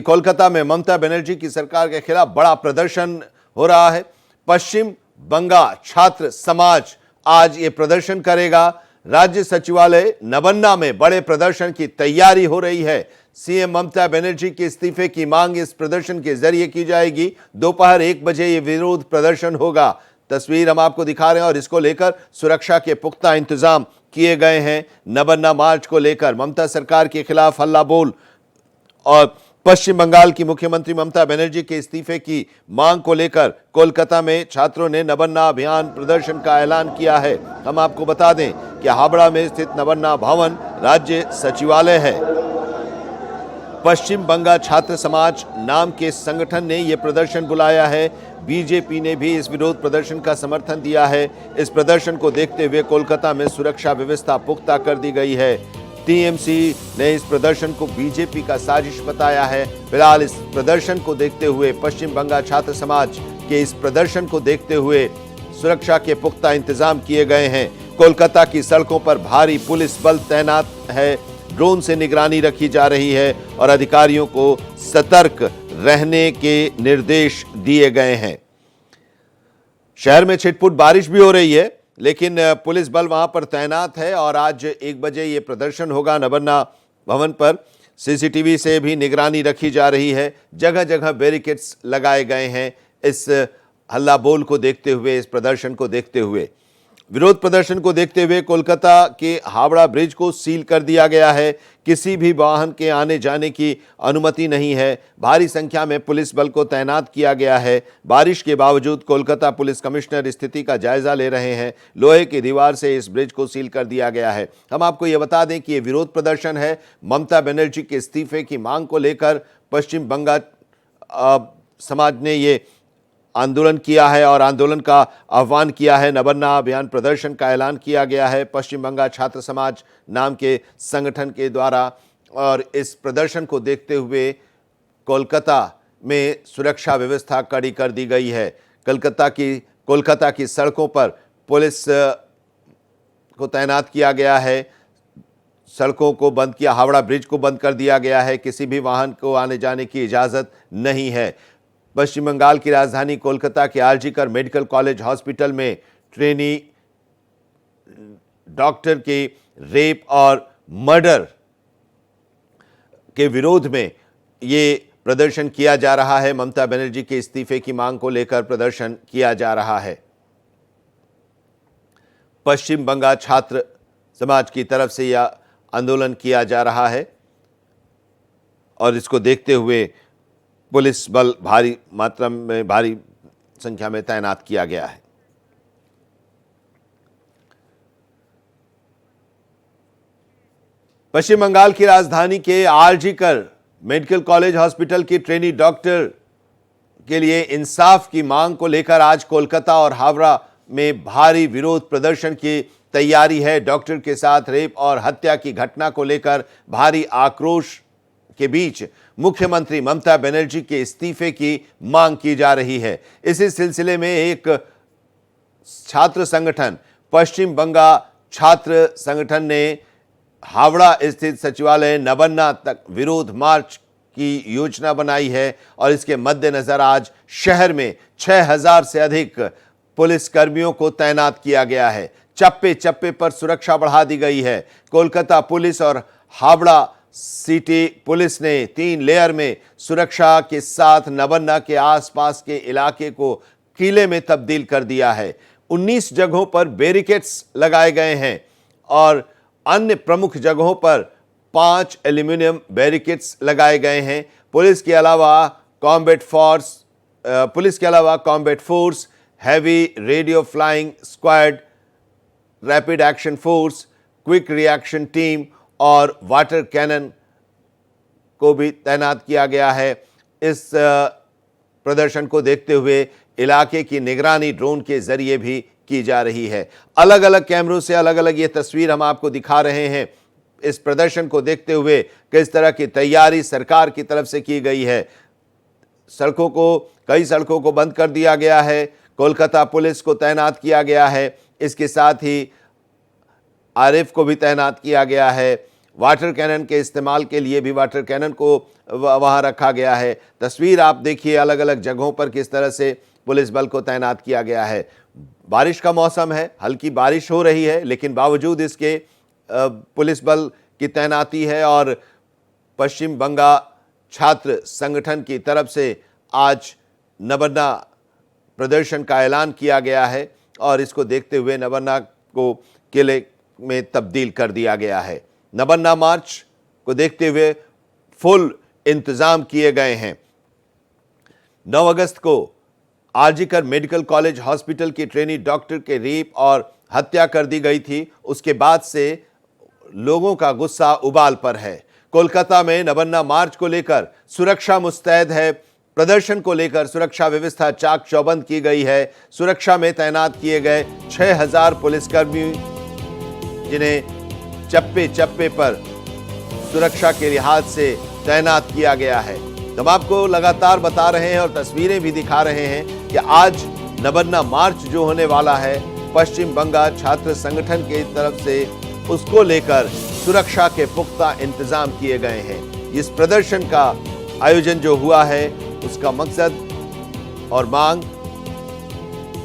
कोलकाता में ममता बनर्जी की सरकार के खिलाफ बड़ा प्रदर्शन हो रहा है। पश्चिम बंगाल छात्र समाज आज ये प्रदर्शन करेगा। राज्य सचिवालय नबन्ना में बड़े प्रदर्शन की तैयारी हो रही है। सीएम ममता बनर्जी के इस्तीफे की मांग इस प्रदर्शन के जरिए की जाएगी। दोपहर 1 बजे ये विरोध प्रदर्शन होगा। तस्वीर हम आपको दिखा रहे हैं और इसको लेकर सुरक्षा के पुख्ता इंतजाम किए गए हैं। नबन्ना मार्च को लेकर ममता सरकार के खिलाफ हल्ला बोल और पश्चिम बंगाल की मुख्यमंत्री ममता बनर्जी के इस्तीफे की मांग को लेकर कोलकाता में छात्रों ने नबन्ना अभियान प्रदर्शन का ऐलान किया है। हम आपको बता दें कि हावड़ा में स्थित नबन्ना भवन राज्य सचिवालय है। पश्चिम बंगाल छात्र समाज नाम के संगठन ने यह प्रदर्शन बुलाया है। बीजेपी ने भी इस विरोध प्रदर्शन का समर्थन दिया है। इस प्रदर्शन को देखते हुए कोलकाता में सुरक्षा व्यवस्था पुख्ता कर दी गई है। टीएमसी ने इस प्रदर्शन को बीजेपी का साजिश बताया है। फिलहाल इस प्रदर्शन को देखते हुए पश्चिम बंगाल छात्र समाज के इस प्रदर्शन को देखते हुए सुरक्षा के पुख्ता इंतजाम किए गए हैं। कोलकाता की सड़कों पर भारी पुलिस बल तैनात है। ड्रोन से निगरानी रखी जा रही है और अधिकारियों को सतर्क रहने के निर्देश दिए गए हैं। शहर में छिटपुट बारिश भी हो रही है, लेकिन पुलिस बल वहां पर तैनात है और आज 1 बजे ये प्रदर्शन होगा नबन्ना भवन पर। सीसीटीवी से भी निगरानी रखी जा रही है। जगह जगह बैरिकेड्स लगाए गए हैं इस हल्ला बोल को देखते हुए, इस प्रदर्शन को देखते हुए। विरोध प्रदर्शन को देखते हुए कोलकाता के हावड़ा ब्रिज को सील कर दिया गया है। किसी भी वाहन के आने जाने की अनुमति नहीं है। भारी संख्या में पुलिस बल को तैनात किया गया है। बारिश के बावजूद कोलकाता पुलिस कमिश्नर स्थिति का जायजा ले रहे हैं। लोहे की दीवार से इस ब्रिज को सील कर दिया गया है। हम आपको ये बता दें कि ये विरोध प्रदर्शन है ममता बनर्जी के इस्तीफे की मांग को लेकर। पश्चिम बंगाल समाज ने ये आंदोलन किया है और आंदोलन का आह्वान किया है। नबन्ना अभियान प्रदर्शन का ऐलान किया गया है पश्चिम बंगाल छात्र समाज नाम के संगठन के द्वारा और इस प्रदर्शन को देखते हुए कोलकाता में सुरक्षा व्यवस्था कड़ी कर दी गई है। कोलकाता की सड़कों पर पुलिस को तैनात किया गया है। सड़कों को बंद किया, हावड़ा ब्रिज को बंद कर दिया गया है। किसी भी वाहन को आने जाने की इजाज़त नहीं है। पश्चिम बंगाल की राजधानी कोलकाता के आरजीकर मेडिकल कॉलेज हॉस्पिटल में ट्रेनी डॉक्टर के रेप और मर्डर के विरोध में ये प्रदर्शन किया जा रहा है। ममता बनर्जी के इस्तीफे की मांग को लेकर प्रदर्शन किया जा रहा है। पश्चिम बंगाल छात्र समाज की तरफ से यह आंदोलन किया जा रहा है और इसको देखते हुए पुलिस बल भारी मात्रा में, भारी संख्या में तैनात किया गया है। पश्चिम बंगाल की राजधानी के आरजीकर मेडिकल कॉलेज हॉस्पिटल की ट्रेनी डॉक्टर के लिए इंसाफ की मांग को लेकर आज कोलकाता और हावड़ा में भारी विरोध प्रदर्शन की तैयारी है। डॉक्टर के साथ रेप और हत्या की घटना को लेकर भारी आक्रोश के बीच मुख्यमंत्री ममता बनर्जी के इस्तीफे की मांग की जा रही है। इसी सिलसिले में एक छात्र संगठन, पश्चिम बंगाल छात्र संगठन ने हावड़ा स्थित सचिवालय नबन्ना तक विरोध मार्च की योजना बनाई है और इसके मद्देनजर आज शहर में 6000 से अधिक पुलिस कर्मियों को तैनात किया गया है। चप्पे चप्पे पर सुरक्षा बढ़ा दी गई है। कोलकाता पुलिस और हावड़ा सिटी पुलिस ने 3 लेयर में सुरक्षा के साथ नबन्ना के आसपास के इलाके को किले में तब्दील कर दिया है। 19 जगहों पर बैरिकेड्स लगाए गए हैं और अन्य प्रमुख जगहों पर 5 एल्यूमिनियम बैरिकेड्स लगाए गए हैं। पुलिस के अलावा combat force, heavy radio flying squad, rapid action force, quick reaction team और वाटर कैनन को भी तैनात किया गया है। इस प्रदर्शन को देखते हुए इलाके की निगरानी ड्रोन के जरिए भी की जा रही है। अलग अलग कैमरों से अलग अलग ये तस्वीर हम आपको दिखा रहे हैं। इस प्रदर्शन को देखते हुए किस तरह की तैयारी सरकार की तरफ से की गई है। कई सड़कों को बंद कर दिया गया है। कोलकाता पुलिस को तैनात किया गया है। इसके साथ ही आरएफ को भी तैनात किया गया है वाटर कैनन के इस्तेमाल के लिए भी वाटर कैनन को वहां रखा गया है। तस्वीर आप देखिए, अलग अलग जगहों पर किस तरह से पुलिस बल को तैनात किया गया है। बारिश का मौसम है, हल्की बारिश हो रही है, लेकिन बावजूद इसके पुलिस बल की तैनाती है। और पश्चिम बंगाल छात्र संगठन की तरफ से आज नबन्ना प्रदर्शन का ऐलान किया गया है और इसको देखते हुए नबन्ना को किले में तब्दील कर दिया गया है। नबन्ना मार्च को देखते हुए फुल इंतजाम किए गए हैं। 9 अगस्त को आरजीकर मेडिकल कॉलेज हॉस्पिटल की ट्रेनी डॉक्टर के रेप और हत्या कर दी गई थी। उसके बाद से लोगों का गुस्सा उबाल पर है। कोलकाता में नबन्ना मार्च को लेकर सुरक्षा मुस्तैद है। प्रदर्शन को लेकर सुरक्षा व्यवस्था चाक चौबंद की गई है। सुरक्षा में तैनात किए गए 6000 पुलिसकर्मी, जिन्हें चप्पे चप्पे पर सुरक्षा के लिहाज से तैनात किया गया है। हम आपको लगातार बता रहे हैं और तस्वीरें भी दिखा रहे हैं कि आज नबन्ना मार्च जो होने वाला है पश्चिम बंगाल छात्र संगठन की तरफ से, उसको लेकर सुरक्षा के पुख्ता इंतजाम किए गए हैं। इस प्रदर्शन का आयोजन जो हुआ है उसका मकसद और मांग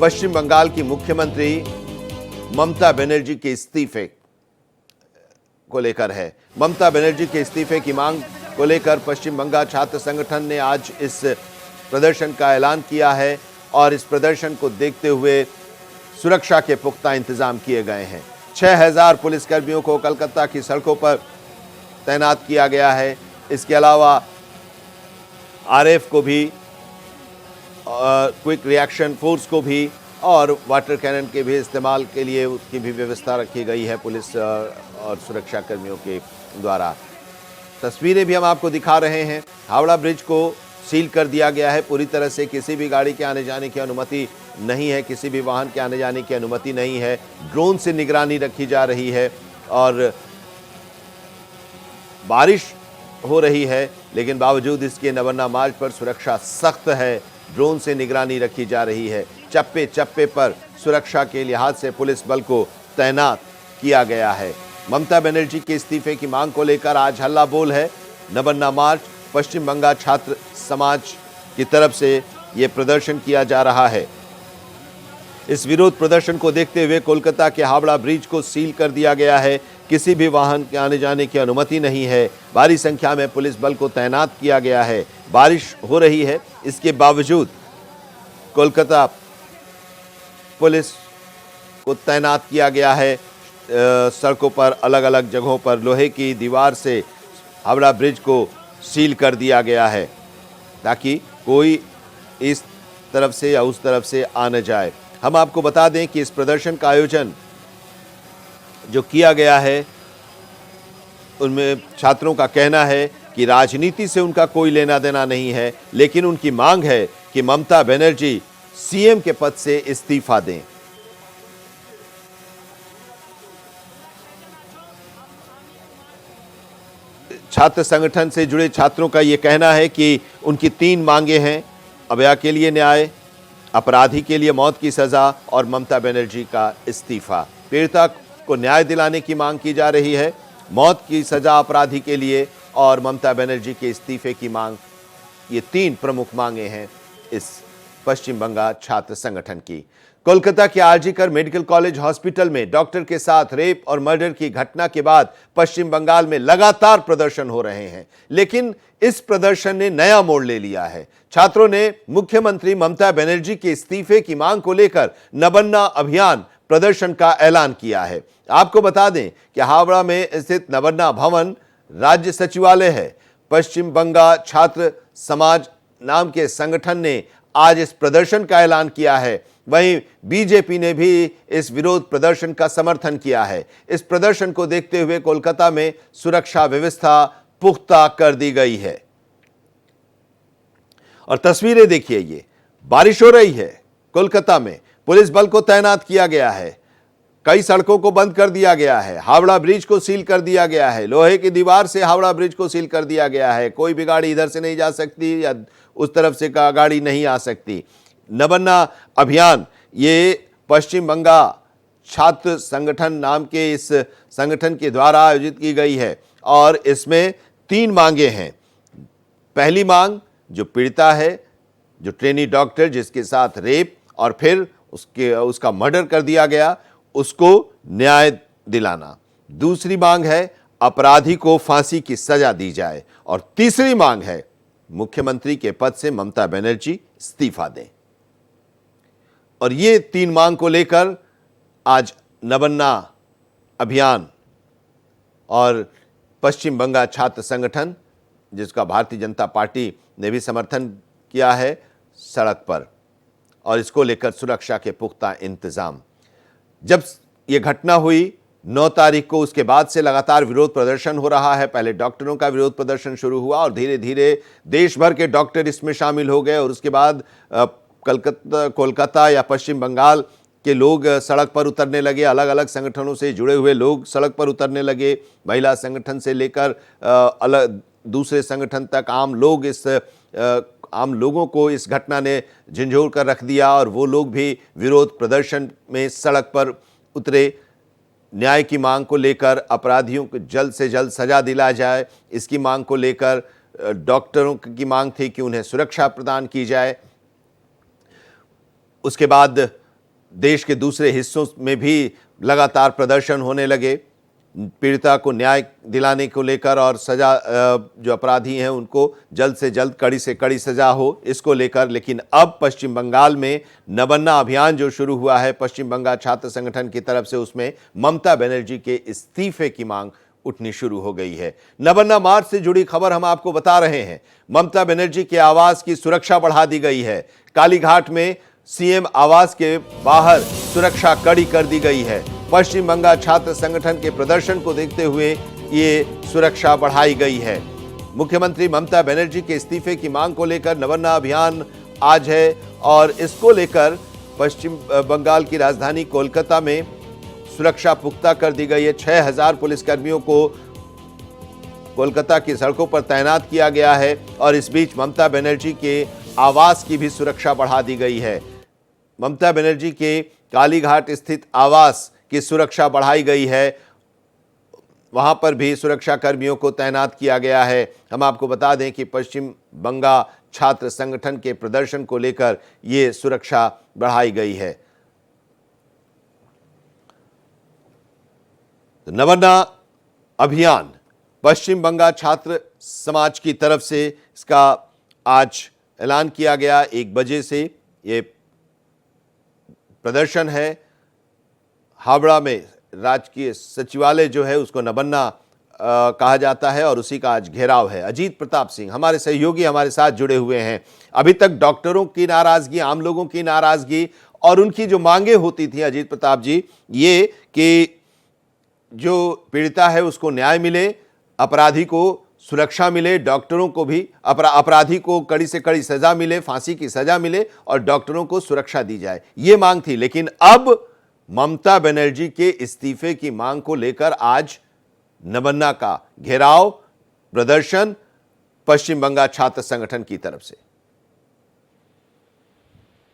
पश्चिम बंगाल की मुख्यमंत्री ममता बनर्जी के इस्तीफे को लेकर है। ममता बनर्जी के इस्तीफे की मांग को लेकर पश्चिम बंगाल छात्र संगठन ने आज इस प्रदर्शन का ऐलान किया है और इस प्रदर्शन को देखते हुए सुरक्षा के पुख्ता इंतजाम किए गए हैं। 6000 पुलिसकर्मियों को कलकत्ता की सड़कों पर तैनात किया गया है। इसके अलावा आरएफ को भी, क्विक रिएक्शन फोर्स को भी और वाटर कैनन के भी इस्तेमाल के लिए उसकी भी व्यवस्था रखी गई है पुलिस और सुरक्षा कर्मियों के द्वारा। तस्वीरें भी हम आपको दिखा रहे हैं। हावड़ा ब्रिज को सील कर दिया गया है पूरी तरह से। किसी भी गाड़ी के आने जाने की अनुमति नहीं है, किसी भी वाहन के आने जाने की अनुमति नहीं है। ड्रोन से निगरानी रखी जा रही है और बारिश हो रही है, लेकिन बावजूद इसके नबन्ना मार्च पर सुरक्षा सख्त है। ड्रोन से निगरानी रखी जा रही है। चप्पे चप्पे पर सुरक्षा के लिहाज से पुलिस बल को तैनात किया गया है। ममता बनर्जी के इस्तीफे की मांग को लेकर आज हल्ला बोल है। नबन्ना मार्च पश्चिम बंगाल छात्र समाज की तरफ से ये प्रदर्शन किया जा रहा है। इस विरोध प्रदर्शन को देखते हुए कोलकाता के हावड़ा ब्रिज को सील कर दिया गया है। किसी भी वाहन के आने जाने की अनुमति नहीं है। भारी संख्या में पुलिस बल को तैनात किया गया है। बारिश हो रही है, इसके बावजूद कोलकाता पुलिस को तैनात किया गया है। सड़कों पर अलग अलग जगहों पर लोहे की दीवार से हावड़ा ब्रिज को सील कर दिया गया है ताकि कोई इस तरफ से या उस तरफ से आ न जाए। हम आपको बता दें कि इस प्रदर्शन का आयोजन जो किया गया है उनमें छात्रों का कहना है कि राजनीति से उनका कोई लेना देना नहीं है, लेकिन उनकी मांग है कि ममता बनर्जी सीएम के पद से इस्तीफा दें। छात्र संगठन से जुड़े छात्रों का यह कहना है कि उनकी 3 मांगे हैं: अभया के लिए न्याय, अपराधी के लिए मौत की सजा और ममता बनर्जी का इस्तीफा। पीड़िता को न्याय दिलाने की मांग की जा रही है, मौत की सजा अपराधी के लिए और ममता बनर्जी के इस्तीफे की मांग। ये 3 प्रमुख मांगे हैं इस पश्चिम बंगाल छात्र संगठन की। कोलकाता के आरजीकर मेडिकल कॉलेज हॉस्पिटल में डॉक्टर के साथ रेप और मर्डर की घटना के बाद पश्चिम बंगाल में लगातार प्रदर्शन हो रहे हैं, लेकिन इस प्रदर्शन ने नया मोड़ ले लिया है। छात्रों ने मुख्यमंत्री ममता बनर्जी के इस्तीफे की मांग को लेकर नबन्ना अभियान प्रदर्शन का ऐलान किया है। आपको बता दें कि हावड़ा में स्थित नबन्ना भवन राज्य सचिवालय है। पश्चिम बंगाल छात्र समाज नाम के संगठन ने आज इस प्रदर्शन का ऐलान किया है। वहीं बीजेपी ने भी इस विरोध प्रदर्शन का समर्थन किया है। इस प्रदर्शन को देखते हुए कोलकाता में सुरक्षा व्यवस्था पुख्ता कर दी गई है। और तस्वीरें देखिए, ये बारिश हो रही है। कोलकाता में पुलिस बल को तैनात किया गया है। कई सड़कों को बंद कर दिया गया है। हावड़ा ब्रिज को सील कर दिया गया है। लोहे की दीवार से हावड़ा ब्रिज को सील कर दिया गया है। कोई भी गाड़ी इधर से नहीं जा सकती या उस तरफ से गाड़ी नहीं आ सकती। नबन्ना अभियान ये पश्चिम बंगाल छात्र संगठन नाम के इस संगठन के द्वारा आयोजित की गई है और इसमें 3 मांगे हैं। पहली मांग, जो पीड़िता है, जो ट्रेनी डॉक्टर जिसके साथ रेप और फिर उसका मर्डर कर दिया गया, उसको न्याय दिलाना। दूसरी मांग है अपराधी को फांसी की सजा दी जाए और तीसरी मांग है मुख्यमंत्री के पद से ममता बनर्जी इस्तीफा दें। और ये 3 मांग को लेकर आज नबन्ना अभियान और पश्चिम बंगाल छात्र संगठन, जिसका भारतीय जनता पार्टी ने भी समर्थन किया है, सड़क पर, और इसको लेकर सुरक्षा के पुख्ता इंतजाम। जब ये घटना हुई 9 तारीख को, उसके बाद से लगातार विरोध प्रदर्शन हो रहा है। पहले डॉक्टरों का विरोध प्रदर्शन शुरू हुआ और धीरे धीरे देश भर के डॉक्टर इसमें शामिल हो गए और उसके बाद कोलकाता या पश्चिम बंगाल के लोग सड़क पर उतरने लगे। अलग अलग संगठनों से जुड़े हुए लोग सड़क पर उतरने लगे, महिला संगठन से लेकर अलग दूसरे संगठन तक। आम लोगों को इस घटना ने झंझोर कर रख दिया और वो लोग भी विरोध प्रदर्शन में सड़क पर उतरे। न्याय की मांग को लेकर, अपराधियों को जल्द से जल्द सजा दिला जाए, इसकी मांग को लेकर डॉक्टरों की मांग थी कि उन्हें सुरक्षा प्रदान की जाए। उसके बाद देश के दूसरे हिस्सों में भी लगातार प्रदर्शन होने लगे, पीड़िता को न्याय दिलाने को लेकर और सजा, जो अपराधी हैं उनको जल्द से जल्द कड़ी से कड़ी सजा हो, इसको लेकर। लेकिन अब पश्चिम बंगाल में नबन्ना अभियान जो शुरू हुआ है पश्चिम बंगाल छात्र संगठन की तरफ से, उसमें ममता बनर्जी के इस्तीफे की मांग उठनी शुरू हो गई है। नबन्ना मार्च से जुड़ी खबर हम आपको बता रहे हैं। ममता बनर्जी के आवास की सुरक्षा बढ़ा दी गई है। कालीघाट में सीएम आवास के बाहर सुरक्षा कड़ी कर दी गई है। पश्चिम बंगाल छात्र संगठन के प्रदर्शन को देखते हुए ये सुरक्षा बढ़ाई गई है। मुख्यमंत्री ममता बनर्जी के इस्तीफे की मांग को लेकर नबन्ना अभियान आज है और इसको लेकर पश्चिम बंगाल की राजधानी कोलकाता में सुरक्षा पुख्ता कर दी गई है। 6000 पुलिसकर्मियों को कोलकाता की सड़कों पर तैनात किया गया है और इस बीच ममता बनर्जी के आवास की भी सुरक्षा बढ़ा दी गई है। ममता बनर्जी के कालीघाट स्थित आवास की सुरक्षा बढ़ाई गई है, वहां पर भी सुरक्षा कर्मियों को तैनात किया गया है। हम आपको बता दें कि पश्चिम बंगाल छात्र संगठन के प्रदर्शन को लेकर यह सुरक्षा बढ़ाई गई है। नबन्ना अभियान पश्चिम बंगाल छात्र समाज की तरफ से इसका आज ऐलान किया गया। 1 बजे से ये प्रदर्शन है। हावड़ा में राजकीय सचिवालय जो है उसको नबन्ना कहा जाता है और उसी का आज घेराव है। अजीत प्रताप सिंह हमारे सहयोगी हमारे साथ जुड़े हुए हैं। अभी तक डॉक्टरों की नाराजगी, आम लोगों की नाराजगी और उनकी जो मांगे होती थी अजीत प्रताप जी, ये कि जो पीड़िता है उसको न्याय मिले, अपराधी को सुरक्षा मिले, डॉक्टरों को भी अपराधी को कड़ी से कड़ी सजा मिले, फांसी की सजा मिले और डॉक्टरों को सुरक्षा दी जाए, ये मांग थी। लेकिन अब ममता बनर्जी के इस्तीफे की मांग को लेकर आज नबन्ना का घेराव, प्रदर्शन पश्चिम बंगाल छात्र संगठन की तरफ से।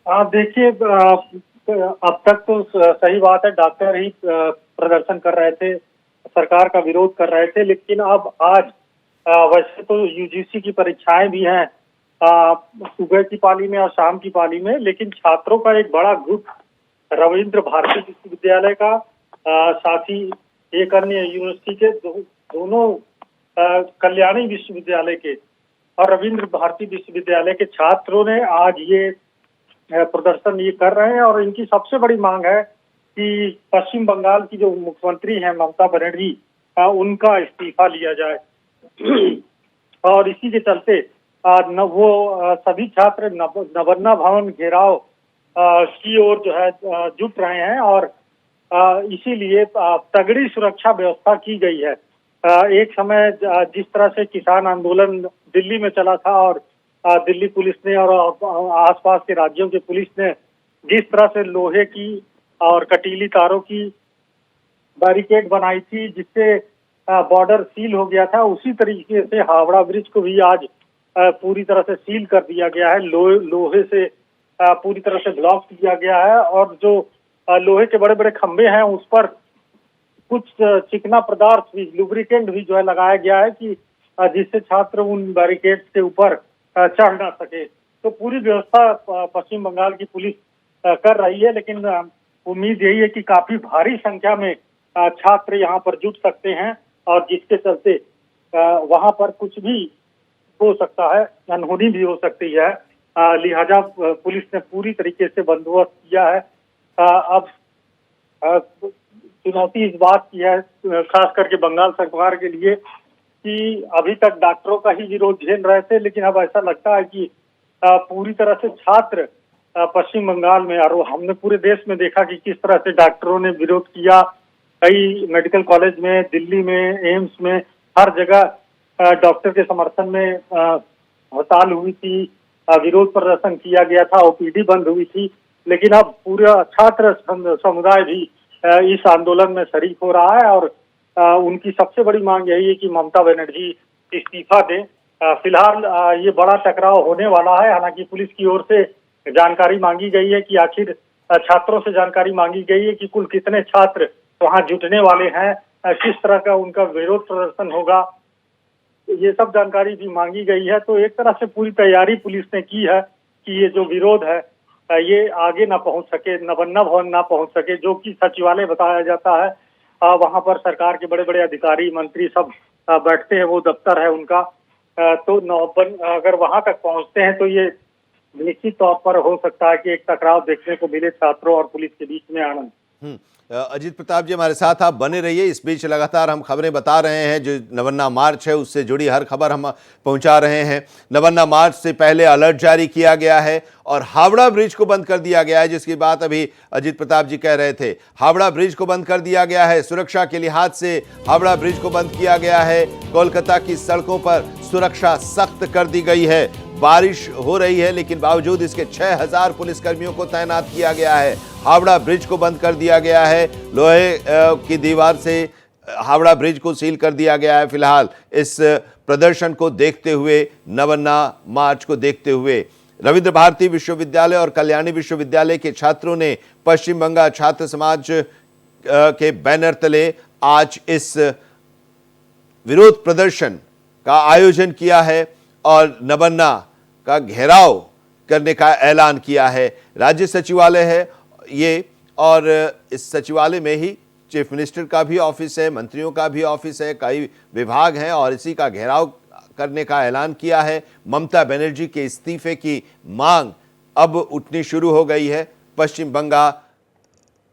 आप देखिए, अब तक तो सही बात है, डॉक्टर ही प्रदर्शन कर रहे थे, सरकार का विरोध कर रहे थे। लेकिन अब आज वैसे तो यूजीसी की परीक्षाएं भी हैं सुबह की पाली में और शाम की पाली में, लेकिन छात्रों का एक बड़ा ग्रुप रविंद्र भारती विश्वविद्यालय का, साथ ही एक अन्य यूनिवर्सिटी के दोनों कल्याणी विश्वविद्यालय के और रविंद्र भारती विश्वविद्यालय के छात्रों ने आज ये प्रदर्शन ये कर रहे हैं। और इनकी सबसे बड़ी मांग है कि पश्चिम बंगाल की जो मुख्यमंत्री हैं ममता बनर्जी, उनका इस्तीफा लिया जाए। और इसी के चलते सभी छात्र नबन्ना भवन घेराव की ओर जो है जुट रहे हैं और इसीलिए तगड़ी सुरक्षा व्यवस्था की गई है। एक समय जिस तरह से किसान आंदोलन दिल्ली में चला था और दिल्ली पुलिस ने और आसपास के राज्यों की पुलिस ने जिस तरह से लोहे की और कटीली तारों की बैरिकेड बनाई थी जिससे बॉर्डर सील हो गया था, उसी तरीके से हावड़ा ब्रिज को भी आज पूरी तरह से सील कर दिया गया है। लोहे से पूरी तरह से ब्लॉक किया गया है और जो लोहे के बड़े बड़े खंभे हैं उस पर कुछ चिकना पदार्थ भी, लुब्रिकेंट भी जो है लगाया गया है कि जिससे छात्र उन बैरिकेड्स के ऊपर चढ़ ना सके। तो पूरी व्यवस्था पश्चिम बंगाल की पुलिस कर रही है, लेकिन उम्मीद यही है कि काफी भारी संख्या में छात्र यहाँ पर जुट सकते हैं और जिसके चलते वहां पर कुछ भी हो सकता है, अनहोनी भी हो सकती है। लिहाजा पुलिस ने पूरी तरीके से बंदोबस्त किया है। अब चुनौती इस बात की है, खास करके बंगाल सरकार के लिए, कि अभी तक डॉक्टरों का ही विरोध झेल रहे थे, लेकिन अब ऐसा लगता है कि पूरी तरह से छात्र पश्चिम बंगाल में, और हमने पूरे देश में देखा कि किस तरह से डॉक्टरों ने विरोध किया। कई मेडिकल कॉलेज में, दिल्ली में, एम्स में, हर जगह डॉक्टर के समर्थन में हड़ताल हुई थी, विरोध प्रदर्शन किया गया था, ओपीडी बंद हुई थी। लेकिन अब पूरा छात्र समुदाय भी इस आंदोलन में शरीक हो रहा है और उनकी सबसे बड़ी मांग यही है कि ममता बनर्जी इस्तीफा दें। फिलहाल ये बड़ा टकराव होने वाला है। हालांकि पुलिस की ओर से जानकारी मांगी गई है कि आखिर छात्रों से जानकारी मांगी गई है कि कुल कितने छात्र वहां जुटने वाले हैं, किस तरह का उनका विरोध प्रदर्शन होगा, ये सब जानकारी भी मांगी गई है। तो एक तरह से पूरी तैयारी पुलिस ने की है कि ये जो विरोध है ये आगे ना पहुंच सके, नवन्ना भवन ना पहुंच सके, जो कि सचिवालय बताया जाता है। वहां पर सरकार के बड़े बड़े अधिकारी, मंत्री सब बैठते हैं, वो दफ्तर है उनका। तो अगर वहां तक पहुंचते हैं तो ये निश्चित तौर पर हो सकता है कि एक टकराव देखने को मिले छात्रों और पुलिस के बीच में। आनंद, अजीत प्रताप जी हमारे साथ आप बने रहिए। इस बीच लगातार हम खबरें बता रहे हैं, जो नवन्ना मार्च है उससे जुड़ी हर खबर हम पहुंचा रहे हैं। नवन्ना मार्च से पहले अलर्ट जारी किया गया है और हावड़ा ब्रिज को बंद कर दिया गया है, जिसकी बात अभी अजीत प्रताप जी कह रहे थे। हावड़ा ब्रिज को बंद कर दिया गया है, सुरक्षा के लिहाज से हावड़ा ब्रिज को बंद किया गया है। कोलकाता की सड़कों पर सुरक्षा सख्त कर दी गई है। बारिश हो रही है लेकिन बावजूद इसके 6000 पुलिसकर्मियों को तैनात किया गया है। हावड़ा ब्रिज को बंद कर दिया गया है, लोहे की दीवार से हावड़ा ब्रिज को सील कर दिया गया है। फिलहाल इस प्रदर्शन को देखते हुए, नवन्ना मार्च को देखते हुए, रविंद्र भारती विश्वविद्यालय और कल्याणी विश्वविद्यालय के छात्रों ने पश्चिम बंगाल छात्र समाज के बैनर तले आज इस विरोध प्रदर्शन का आयोजन किया है और नवन्ना का घेराव करने का ऐलान किया है। राज्य सचिवालय है ये, और इस सचिवालय में ही चीफ मिनिस्टर का भी ऑफिस है, मंत्रियों का भी ऑफिस है, कई विभाग हैं, और इसी का घेराव करने का ऐलान किया है। ममता बनर्जी के इस्तीफे की मांग अब उठनी शुरू हो गई है पश्चिम बंगाल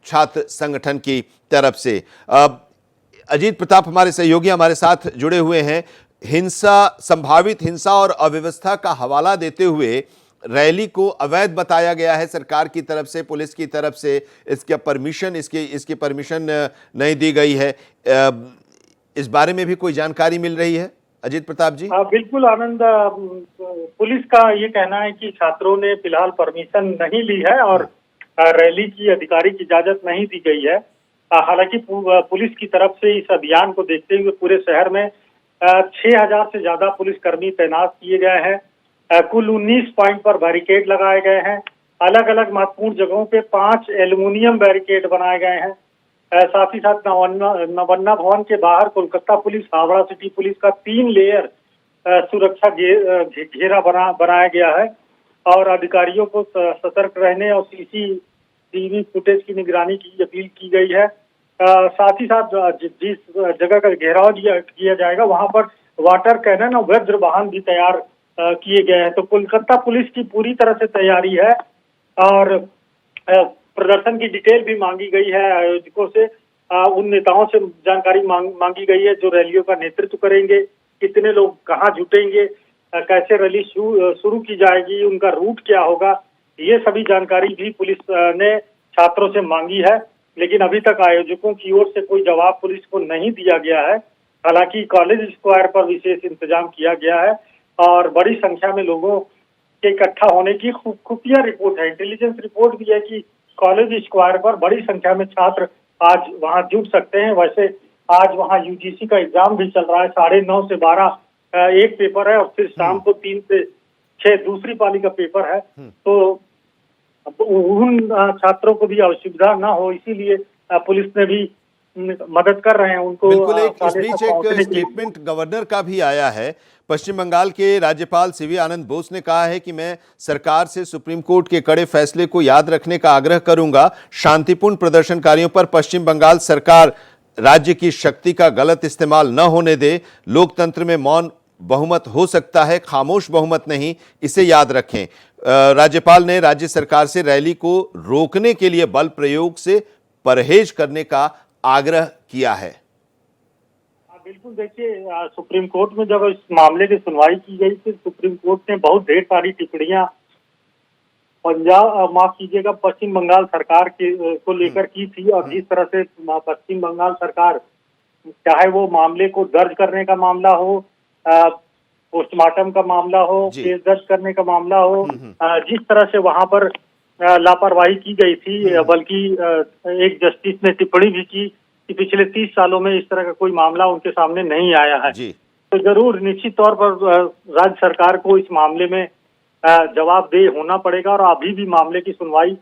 छात्र संगठन की तरफ से। अजीत प्रताप हमारे सहयोगी हमारे साथ जुड़े हुए हैं। संभावित हिंसा और अव्यवस्था का हवाला देते हुए रैली को अवैध बताया गया है सरकार की तरफ से, पुलिस की तरफ से। इसकी परमिशन नहीं दी गई है। इस बारे में भी कोई जानकारी मिल रही है अजीत प्रताप जी? बिल्कुल आनंद, पुलिस का ये कहना है कि छात्रों ने फिलहाल परमिशन नहीं ली है और रैली की आधिकारिक इजाजत नहीं दी गई है। हालांकि पुलिस की तरफ से इस अभियान को देखते हुए पूरे शहर में 6000 से ज्यादा पुलिसकर्मी तैनात किए गए हैं। कुल 19 पॉइंट पर बैरिकेड लगाए गए हैं। अलग अलग महत्वपूर्ण जगहों पे 5 एल्युमिनियम बैरिकेड बनाए गए हैं। साथ ही साथ नवन्ना भवन के बाहर Kolkata police, Howrah city police का 3 लेयर सुरक्षा घेरा बनाया गया है और अधिकारियों को सतर्क रहने और सीसीटीवी फुटेज की निगरानी की अपील की गई है। साथ ही साथ जिस जगह का घेराव किया जाएगा वहां पर वाटर कैनन और वज्र वाहन भी तैयार किए गए हैं। तो कोलकाता पुलिस की पूरी तरह से तैयारी है और प्रदर्शन की डिटेल भी मांगी गई है आयोजकों से। उन नेताओं से जानकारी मांगी गई है जो रैलियों का नेतृत्व करेंगे, कितने लोग कहाँ जुटेंगे, कैसे रैली शुरू की जाएगी, उनका रूट क्या होगा, ये सभी जानकारी भी पुलिस ने छात्रों से मांगी है। लेकिन अभी तक आयोजकों की ओर से कोई जवाब पुलिस को नहीं दिया गया है। हालांकि कॉलेज स्क्वायर पर विशेष इंतजाम किया गया है और बड़ी संख्या में लोगों के इकट्ठा होने की खुफिया रिपोर्ट है, इंटेलिजेंस रिपोर्ट भी है कि कॉलेज स्क्वायर पर बड़ी संख्या में छात्र आज वहां जुट सकते हैं। वैसे आज वहां यूजीसी का एग्जाम भी चल रहा है, 9:30 से 12 एक पेपर है और फिर शाम को 3 से 6 दूसरी पाली का पेपर है। तो उन छात्रों को भी असुविधा ना हो, इसीलिए पुलिस ने भी मदद कर रहे हैं उनको। बिल्कुल, इस काले बीच तक एक पहुंचने की। स्टेटमेंट गवर्नर का भी आया है। पश्चिम बंगाल के राज्यपाल सीवी आनंद बोस ने कहा है कि मैं सरकार से सुप्रीम कोर्ट के कड़े फैसले को याद रखने का आग्रह करूंगा। शांतिपूर्ण प्रदर्शनकारियों पर पश्चिम बंगाल सरकार राज्य की शक्ति का गलत इस्तेमाल न होने दे। लोकतंत्र में मौन बहुमत हो सकता है, खामोश बहुमत नहीं, इसे याद रखें। राज्यपाल ने राज्य सरकार से रैली को रोकने के लिए बल प्रयोग से परहेज करने का आग्रह किया है। बिल्कुल, देखिए सुप्रीम कोर्ट में जब इस मामले की सुनवाई की गई थी, सुप्रीम कोर्ट ने बहुत ढेर सारी टिप्पणियां माफ कीजिएगा, पश्चिम बंगाल सरकार के को लेकर की थी। और जिस तरह से पश्चिम बंगाल सरकार, चाहे वो मामले को दर्ज करने का मामला हो, पोस्टमार्टम का मामला हो, केस दर्ज करने का मामला हो, जिस तरह से वहां पर लापरवाही की गई थी, बल्कि एक जस्टिस ने टिप्पणी भी की कि पिछले 30 सालों में इस तरह का कोई मामला उनके सामने नहीं आया है। तो जरूर निश्चित तौर पर राज्य सरकार को इस मामले में जवाबदेह होना पड़ेगा। और अभी भी मामले की सुनवाई,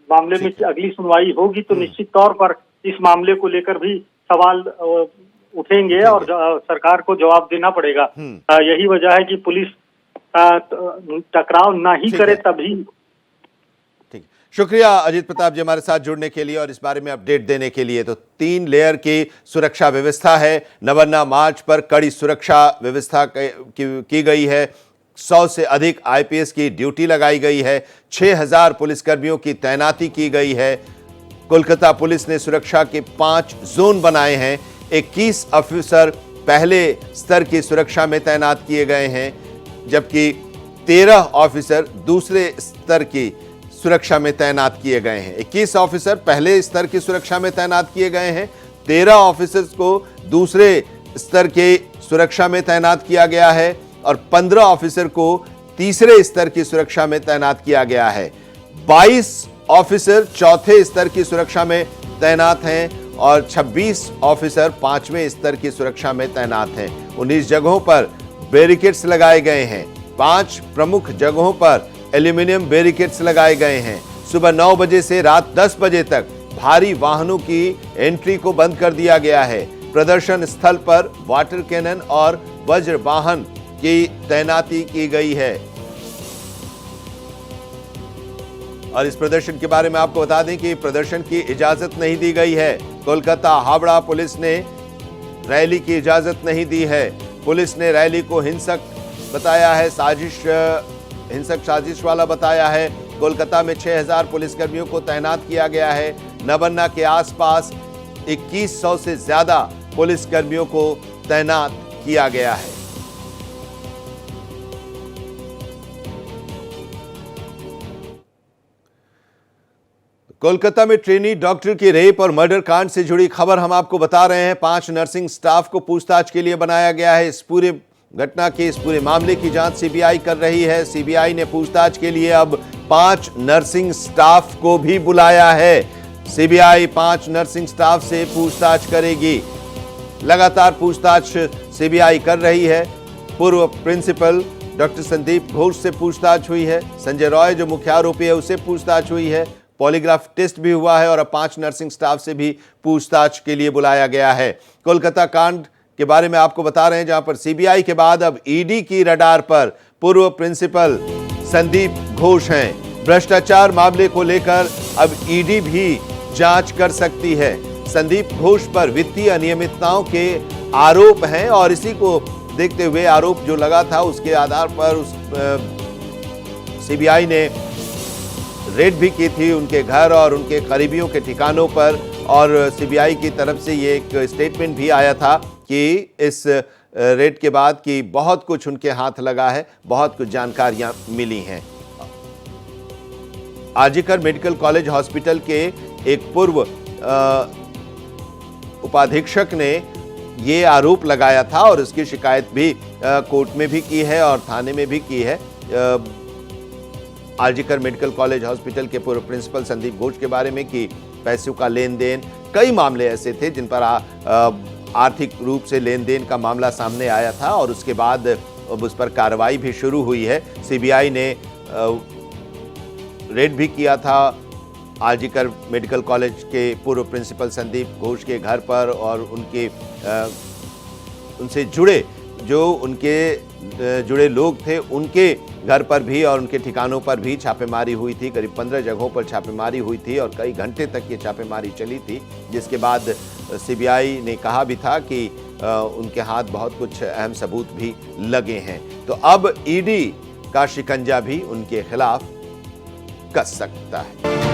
मामले में अगली सुनवाई होगी तो निश्चित तौर पर इस मामले को लेकर भी सवाल उठेंगे और सरकार को जवाब देना पड़ेगा। यही वजह है कि पुलिस टकराव ना ही करे तभी। ठीक, शुक्रिया अजीत प्रताप जी हमारे साथ जुड़ने के लिए और इस बारे में अपडेट देने के लिए। तो 3 लेयर की सुरक्षा व्यवस्था है। नवन्ना मार्च पर कड़ी सुरक्षा व्यवस्था की गई है। 100 से अधिक आईपीएस की ड्यूटी लगाई गई है। 6000 पुलिसकर्मियों की तैनाती की गई है। कोलकाता पुलिस ने सुरक्षा के 5 जोन बनाए हैं। 21 ऑफिसर पहले स्तर की सुरक्षा में तैनात किए गए हैं, जबकि 13 ऑफिसर दूसरे स्तर की सुरक्षा में तैनात किए गए हैं। 21 ऑफिसर पहले स्तर की सुरक्षा में तैनात किए गए हैं। 13 ऑफिसर्स को दूसरे स्तर के सुरक्षा में तैनात किया गया है और 15 ऑफिसर को तीसरे स्तर की सुरक्षा में तैनात किया गया है। 22 ऑफिसर चौथे स्तर की सुरक्षा में तैनात हैं और 26 ऑफिसर 5वें स्तर की सुरक्षा में तैनात हैं। 19 जगहों पर बैरिकेड्स लगाए गए हैं। 5 प्रमुख जगहों पर एल्यूमिनियम बैरिकेड्स लगाए गए हैं। सुबह 9 बजे से रात 10 बजे तक भारी वाहनों की एंट्री को बंद कर दिया गया है। प्रदर्शन स्थल पर वाटर कैनन और वज्र वाहन की तैनाती की गई है। और इस प्रदर्शन के बारे में आपको बता दें कि प्रदर्शन की इजाजत नहीं दी गई है। कोलकाता हावड़ा पुलिस ने रैली की इजाजत नहीं दी है। पुलिस ने रैली को हिंसक बताया है, हिंसक साजिश वाला बताया है। कोलकाता में 6000 पुलिसकर्मियों को तैनात किया गया है। नवन्ना के आसपास 2100 से ज्यादा पुलिसकर्मियों को तैनात किया गया है। कोलकाता में ट्रेनी डॉक्टर की रेप और मर्डर कांड से जुड़ी खबर हम आपको बता रहे हैं। 5 नर्सिंग स्टाफ को पूछताछ के लिए बनाया गया है। इस पूरे घटना के, इस पूरे मामले की जांच सीबीआई कर रही है। सीबीआई ने पूछताछ के लिए अब 5 नर्सिंग स्टाफ को भी बुलाया है। सीबीआई 5 नर्सिंग स्टाफ से पूछताछ करेगी। लगातार पूछताछ सीबीआई कर रही है। पूर्व प्रिंसिपल डॉक्टर संदीप घोष से पूछताछ हुई है। संजय रॉय जो मुख्य आरोपी है उससे पूछताछ हुई है। पॉलीग्राफ टेस्ट भी हुआ है और अब 5 नर्सिंग स्टाफ से भी पूछताछ के लिए बुलाया गया है। कोलकाता कांड के बारे में आपको बता रहे हैं, जहां पर सीबीआई के बाद अब ईडी की रडार पर पूर्व प्रिंसिपल संदीप घोष हैं। भ्रष्टाचार मामले को लेकर अब ईडी भी जांच कर सकती है। संदीप घोष पर वित्तीय अनियमितताओं के आरोप हैं और इसी को देखते हुए आरोप जो लगा था उसके आधार पर सीबीआई ने रेड भी की थी उनके घर और उनके करीबियों के ठिकानों पर। और सीबीआई की तरफ से ये एक स्टेटमेंट भी आया था कि इस रेड के बाद कि बहुत कुछ उनके हाथ लगा है, बहुत कुछ जानकारियां मिली हैं। आरजीकर मेडिकल कॉलेज हॉस्पिटल के एक पूर्व उपाधीक्षक ने ये आरोप लगाया था और उसकी शिकायत भी कोर्ट में भी की है और थाने में भी की है। आरजीकर मेडिकल कॉलेज हॉस्पिटल के पूर्व प्रिंसिपल संदीप घोष के बारे में कि पैसों का लेन देन, कई मामले ऐसे थे जिन पर आर्थिक रूप से लेन देन का मामला सामने आया था और उसके बाद अब उस पर कार्रवाई भी शुरू हुई है। सीबीआई ने रेड भी किया था आरजीकर मेडिकल कॉलेज के पूर्व प्रिंसिपल संदीप घोष के घर पर और उनसे जुड़े लोग थे उनके घर पर भी और उनके ठिकानों पर भी छापेमारी हुई थी। करीब 15 जगहों पर छापेमारी हुई थी और कई घंटे तक ये छापेमारी चली थी, जिसके बाद सीबीआई ने कहा भी था कि उनके हाथ बहुत कुछ अहम सबूत भी लगे हैं। तो अब ईडी का शिकंजा भी उनके खिलाफ कस सकता है।